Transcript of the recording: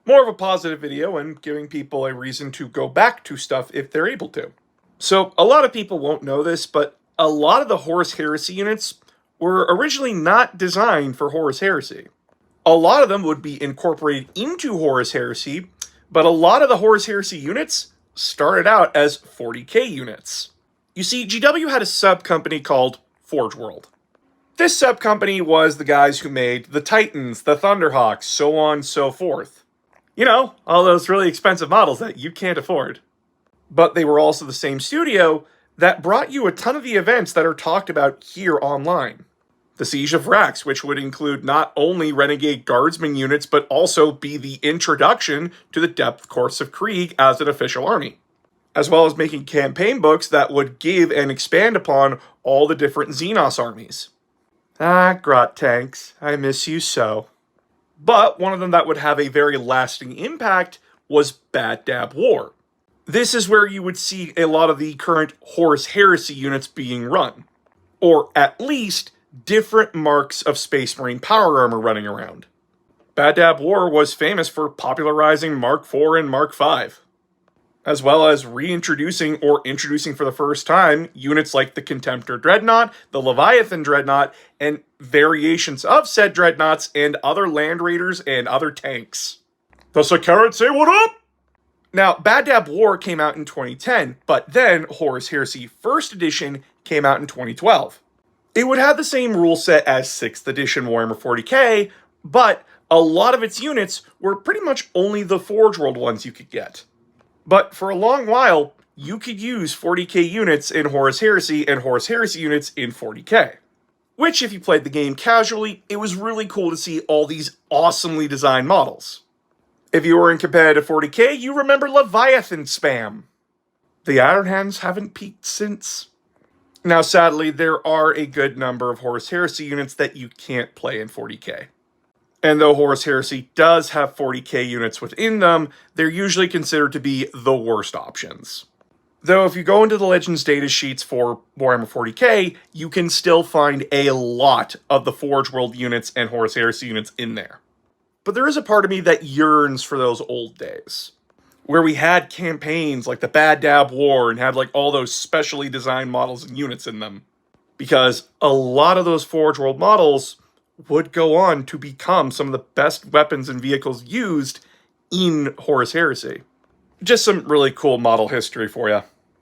More of a positive video and giving people a reason to go back to stuff if they're able to. So, a lot of people won't know this, but a lot of the Horus Heresy units were originally not designed for Horus Heresy. A lot of them would be incorporated into Horus Heresy, but a lot of the Horus Heresy units started out as 40k units. You see, GW had a sub-company called Forge World. This sub-company was the guys who made the Titans, the Thunderhawks, so on and so forth. You know, all those really expensive models that you can't afford. But they were also the same studio that brought you a ton of the events that are talked about here online. The Siege of Rax, which would include not only Renegade Guardsman units, but also be the introduction to the Depth Course of Krieg as an official army. As well as making campaign books that would give and expand upon all the different Xenos armies. Ah, Grot Tanks, I miss you so. But one of them that would have a very lasting impact was Bad Dab War. This is where you would see a lot of the current Horus Heresy units being run. Or at least, different marks of Space Marine power armor running around. Bad Dab War was famous for popularizing Mark IV and Mark V, as well as reintroducing or introducing for the first time units like the Contemptor Dreadnought, the Leviathan Dreadnought, and variations of said Dreadnoughts and other Land Raiders and other tanks. Does the carrot say what up? Now, Bad Dab War came out in 2010, but then Horus Heresy 1st Edition came out in 2012. It would have the same rule set as 6th Edition Warhammer 40k, but a lot of its units were pretty much only the Forge World ones you could get. But for a long while, you could use 40k units in Horus Heresy and Horus Heresy units in 40k. Which, if you played the game casually, it was really cool to see all these awesomely designed models. If you were in competitive 40k, you remember Leviathan spam. The Iron Hands haven't peaked since. Now, sadly, there are a good number of Horus Heresy units that you can't play in 40k. And though Horus Heresy does have 40k units within them, they're usually considered to be the worst options. Though if you go into the Legends data sheets for Warhammer 40k, you can still find a lot of the Forge World units and Horus Heresy units in there. But there is a part of me that yearns for those old days, where we had campaigns like the Bad Dab War and had like all those specially designed models and units in them. Because a lot of those Forge World models would go on to become some of the best weapons and vehicles used in Horus Heresy. Just some really cool model history for you.